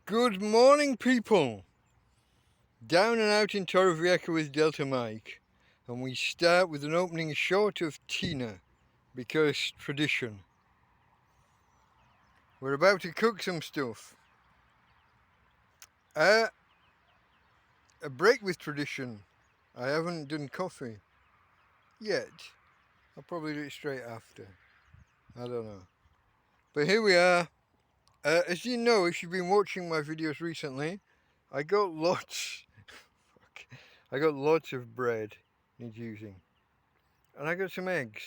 Good morning, people. Down and out in Torrevieja with Delta Mike, and we start with an opening shot of Tina, because tradition. We're about to cook some stuff. A break with tradition. I haven't done coffee yet. I'll probably do it straight after. I don't know. But here we are. As you know, if you've been watching my videos recently, I got lots. I got lots of bread needs using. And I got some eggs.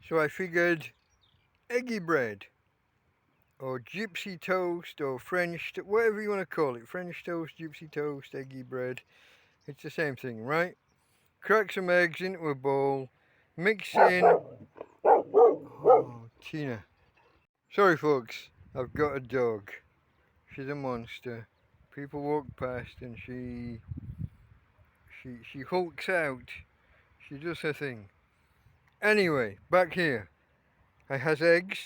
So I figured Eggy Bread, or Gypsy Toast, or French, whatever you want to call it. French toast, Gypsy Toast, Eggy Bread. It's the same thing, right? Crack some eggs into a bowl. Mix in... Oh, Tina. Sorry folks, I've got a dog. She's a monster. People walk past and she hulks out. She does her thing. Anyway, back here. I has eggs.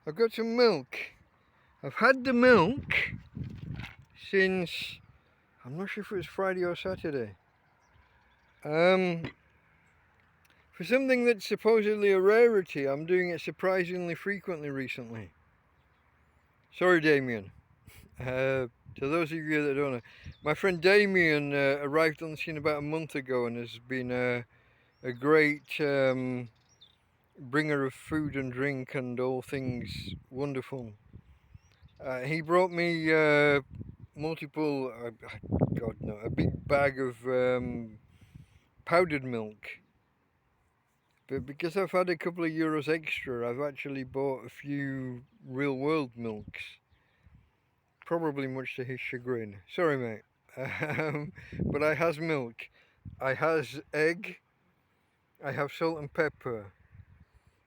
I've got some milk. I've had the milk since, I'm not sure if it was Friday or Saturday. For something that's supposedly a rarity, I'm doing it surprisingly frequently recently. Sorry, Damien. To those of you that don't know, my friend Damien arrived on the scene about a month ago and has been a great bringer of food and drink and all things wonderful. He brought me multiple, God no, a big bag of powdered milk. But because I've had a couple of euros extra, I've actually bought a few real world milks. Probably much to his chagrin. Sorry mate. But I has milk. I has egg. I have salt and pepper.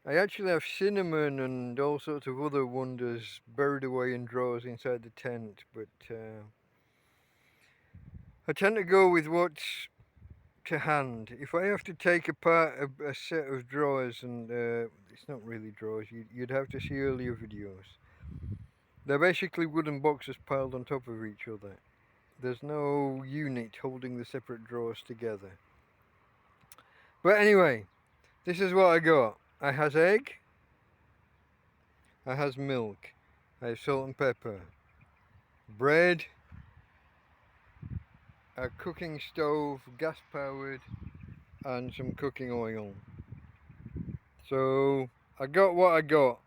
I actually have cinnamon and all sorts of other wonders buried away in drawers inside the tent, but I tend to go with what's to hand. If I have to take apart a set of drawers, and it's not really drawers, you'd have to see earlier videos. They're basically wooden boxes piled on top of each other. There's no unit holding the separate drawers together. But anyway, this is what I got. I has egg, I has milk, I have salt and pepper, bread, a cooking stove, gas powered, and some cooking oil. So I got what I got.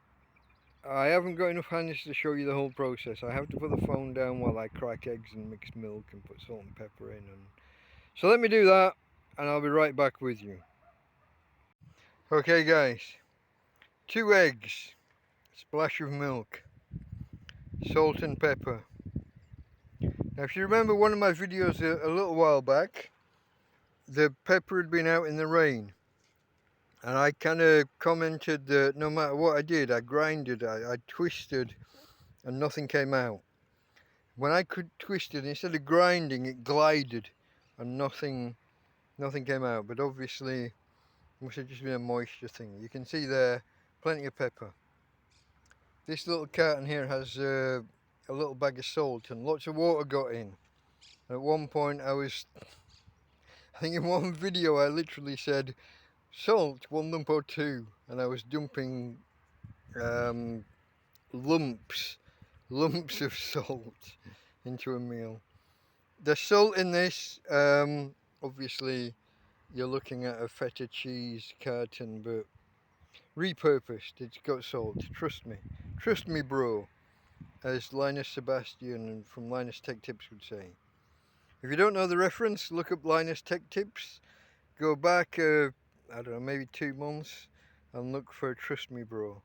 I haven't got enough hands to show you the whole process. I have to put the phone down while I crack eggs and mix milk and put salt and pepper in. So let me do that and I'll be right back with you. Okay guys, 2 eggs, splash of milk, salt and pepper. Now if you remember one of my videos a little while back, the pepper had been out in the rain. And I kind of commented that no matter what I did, I grinded, I twisted, and nothing came out. When I could twist it, instead of grinding, it glided, and nothing came out. But obviously, it must have just been a moisture thing. You can see there, plenty of pepper. This little carton here has a little bag of salt, and lots of water got in. And at one point, I think in one video, I literally said, salt, 1 lump or 2, and I was dumping lumps of salt into a meal. The salt in this, obviously you're looking at a feta cheese carton, but repurposed. It's got salt. Trust me bro, as Linus Sebastian from Linus Tech Tips would say. If you don't know the reference, look up Linus Tech Tips, go back I don't know, maybe 2 months and look for Trust Me Bro.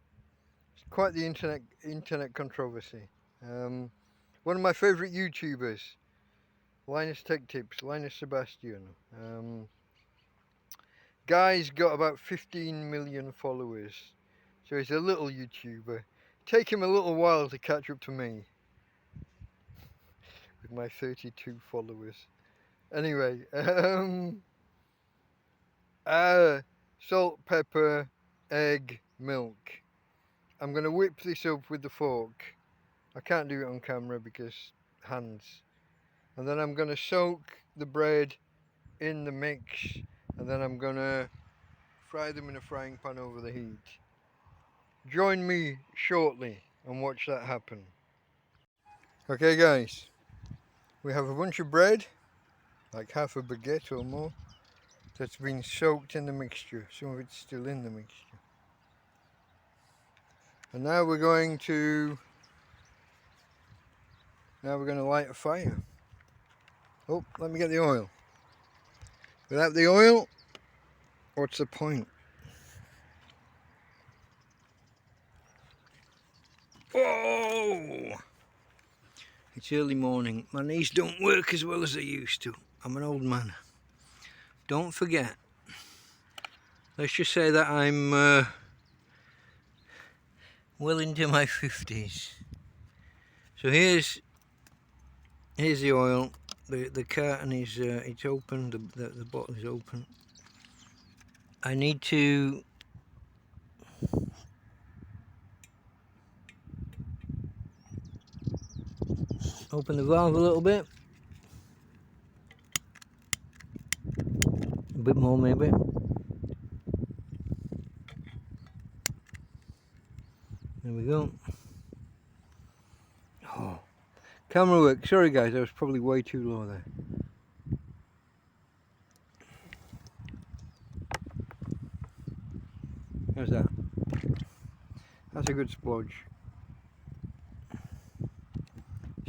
It's quite the internet controversy. One of my favourite YouTubers, Linus Tech Tips, Linus Sebastian. Guy's got about 15 million followers, so he's a little YouTuber. Take him a little while to catch up to me with my 32 followers. Anyway, salt, pepper, egg, milk. I'm going to whip this up with the fork. I can't do it on camera because hands. And then I'm going to soak the bread in the mix, and then I'm going to fry them in a frying pan over the heat. Join me shortly and watch that happen. Okay guys, we have a bunch of bread, like half a baguette or more, that's been soaked in the mixture. Some of it's still in the mixture. And now we're going to light a fire. Oh, let me get the oil. Without the oil, what's the point? Whoa! It's early morning. My knees don't work as well as they used to. I'm an old man. Don't forget. Let's just say that I'm well into my 50s. So here's the oil. The carton is it's open. The bottle is open. I need to open the valve a little bit. A bit more maybe. There we go. Oh, camera work. Sorry guys, I was probably way too low there. How's that? That's a good splodge.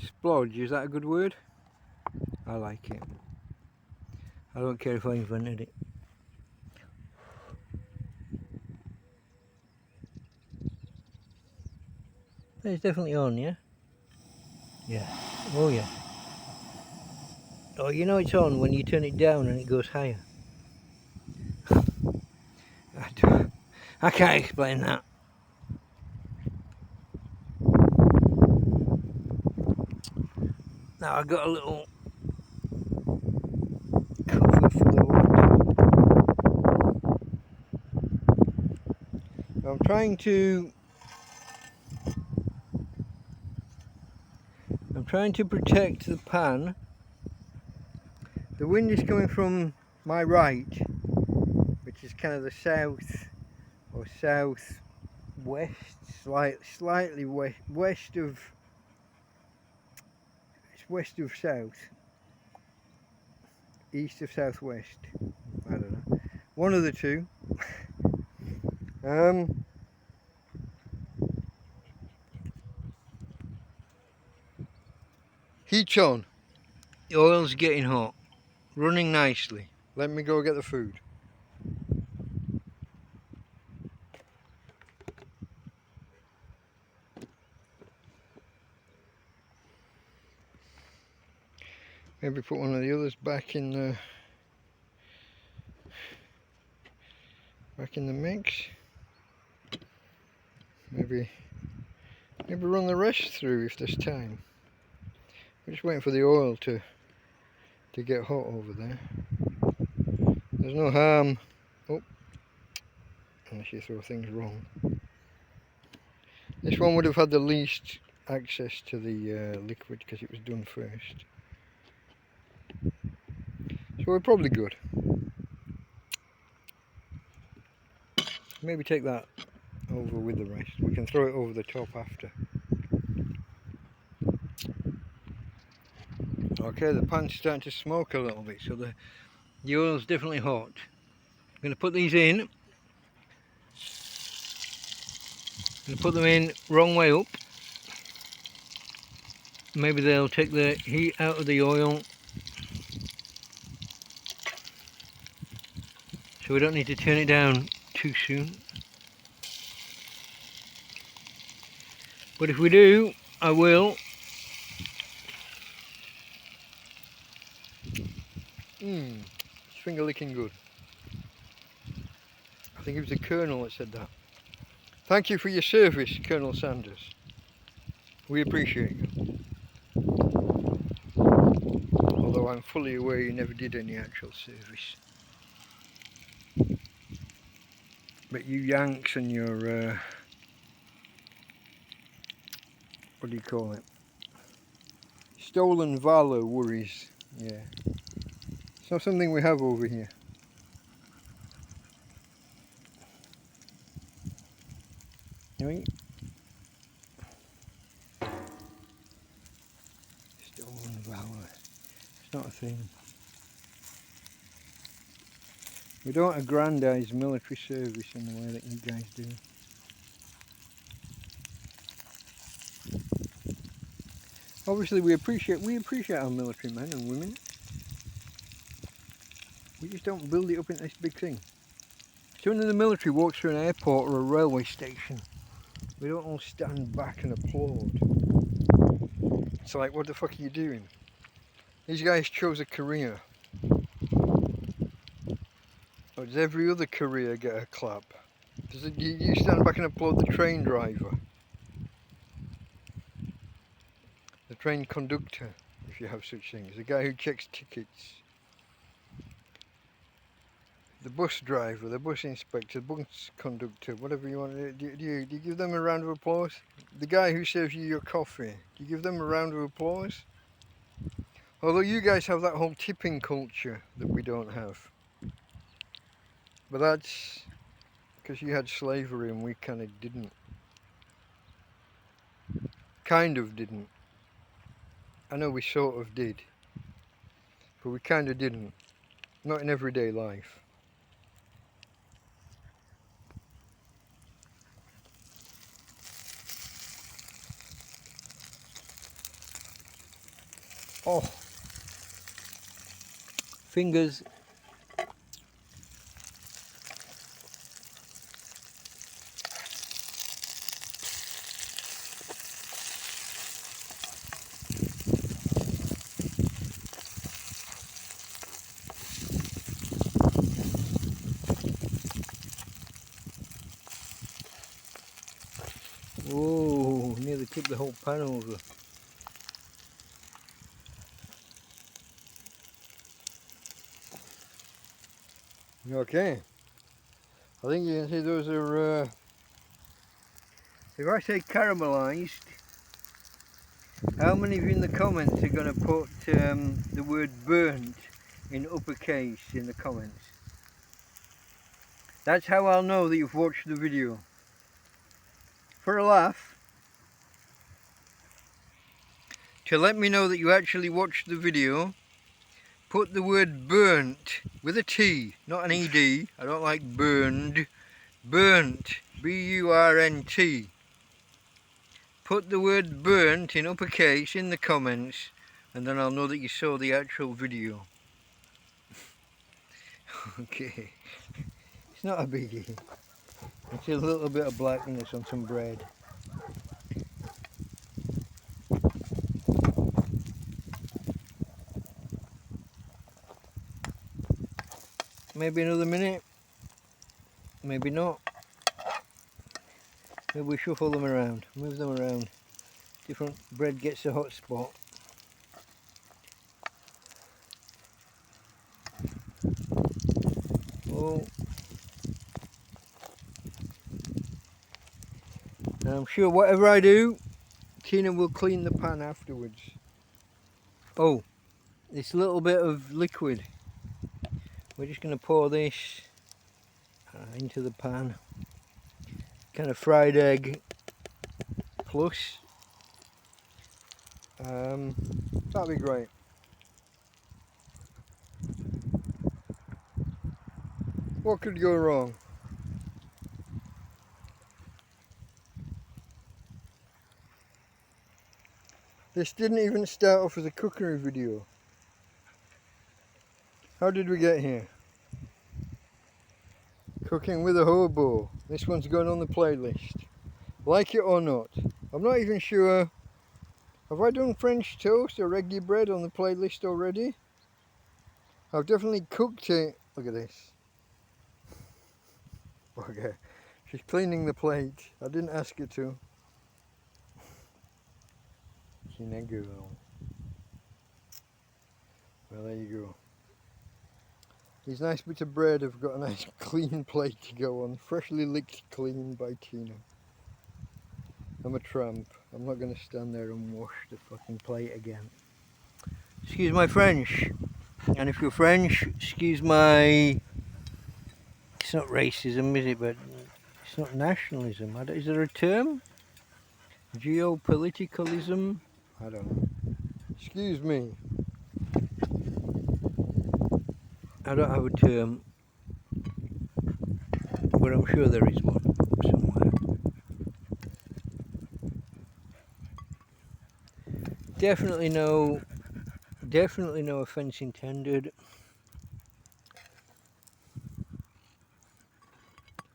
Splodge, is that a good word? I like it. I don't care if I invented it. It's definitely on, yeah? Yeah. Oh yeah. Oh, you know it's on when you turn it down and it goes higher. I can't explain that. Now I've got a little cover for the lighter. I'm trying to protect the pan. The wind is coming from my right, which is kind of the south or southwest, slightly west of. It's west of south, east of southwest. I don't know. One of the two. Heat's on. The oil's getting hot. Running nicely. Let me go get the food. Maybe put one of the others back in the mix. Maybe run the rest through if there's time. We're just waiting for the oil to get hot over there. There's no harm. Oh, unless you throw things wrong. This one would have had the least access to the liquid because it was done first. So we're probably good. Maybe take that over with the rest. We can throw it over the top after. Okay, the pan's starting to smoke a little bit, so the oil's definitely hot. I'm going to put these in. I'm going to put them in wrong way up. Maybe they'll take the heat out of the oil. So we don't need to turn it down too soon. But if we do, I will. It's finger licking good. I think it was the Colonel that said that. Thank you for your service, Colonel Sanders. We appreciate you. Although I'm fully aware you never did any actual service. But you Yanks and your what do you call it? Stolen valor worries. Yeah. It's not something we have over here. Right? Stolen valor. It's not a thing. We don't aggrandize military service in the way that you guys do. Obviously we appreciate our military men and women. We just don't build it up into this big thing. Someone in the military walks through an airport or a railway station, we don't all stand back and applaud. It's like, what the fuck are you doing? These guys chose a career. Or does every other career get a clap? Does it, you stand back and applaud the train driver? The train conductor, if you have such things. The guy who checks tickets. The bus driver, the bus inspector, the bus conductor, whatever you want. Do you give them a round of applause? The guy who serves you your coffee, do you give them a round of applause? Although you guys have that whole tipping culture that we don't have. But that's because you had slavery and we kind of didn't. Kind of didn't. I know we sort of did. But we kind of didn't. Not in everyday life. Oh, fingers. Oh, nearly tipped the whole pan over. Okay. I think you can see those are, if I say caramelized, how many of you in the comments are going to put the word burnt in uppercase in the comments? That's how I'll know that you've watched the video. For a laugh, to let me know that you actually watched the video, put the word burnt with a T, not an ED. I don't like burned. Burnt, B-U-R-N-T. Put the word burnt in uppercase in the comments, and then I'll know that you saw the actual video. Okay, it's not a biggie. It's a little bit of blackness on some bread. Maybe another minute, maybe not. Maybe we shuffle them around, move them around. Different bread gets a hot spot. Oh. And I'm sure whatever I do, Tina will clean the pan afterwards. Oh, this little bit of liquid. We're just going to pour this into the pan. Kind of fried egg plus. That'd be great. What could go wrong? This didn't even start off as a cookery video. How did we get here? Cooking with a hobo. This one's going on the playlist. Like it or not. I'm not even sure. Have I done French toast or Eggy bread on the playlist already? I've definitely cooked it. Look at this. Okay. She's cleaning the plate. I didn't ask her to. Girl. Well, there you go. These nice bits of bread have got a nice clean plate to go on. Freshly licked clean by Tina. I'm a tramp. I'm not going to stand there and wash the fucking plate again. Excuse my French. And if you're French, excuse my... It's not racism, is it? But it's not nationalism. Is there a term? Geopoliticalism? I don't know. Excuse me. I don't have a term. But I'm sure there is one somewhere. Definitely no offence intended.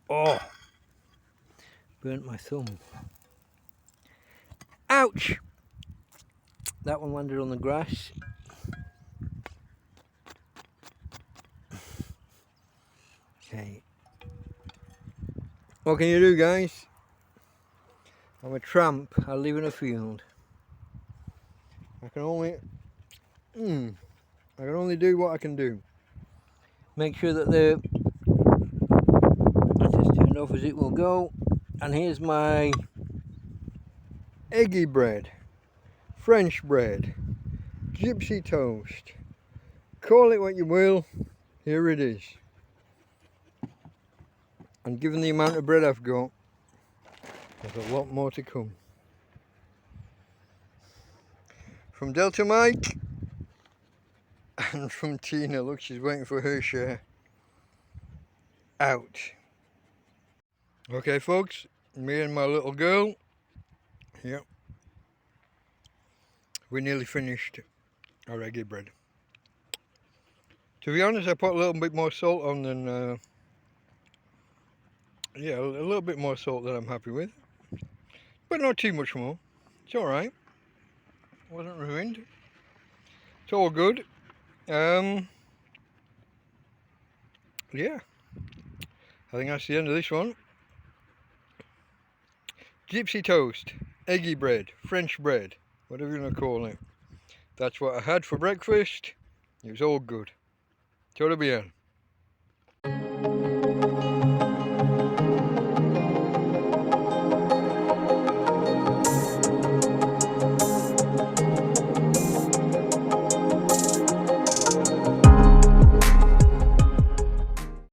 Oh! Burnt my thumb. Ouch! That one landed on the grass. Okay. What can you do, guys? I'm a tramp. I live in a field. I can only do what I can do. Make sure that the that is turned off as it will go. And here's my Eggy Bread, French bread, Gypsy Toast. Call it what you will. Here it is. And given the amount of bread I've got, there's a lot more to come. From Delta Mike and from Tina, look, she's waiting for her share. Out. Okay, folks, me and my little girl, yep, we nearly finished our eggy bread. To be honest, I put a little bit more salt on than, yeah, a little bit more salt than I'm happy with. But not too much more. It's alright. Wasn't ruined. It's all good. Yeah. I think that's the end of this one. Gypsy Toast, Eggy Bread, French bread, whatever you want to call it. That's what I had for breakfast. It was all good. Torrevieja.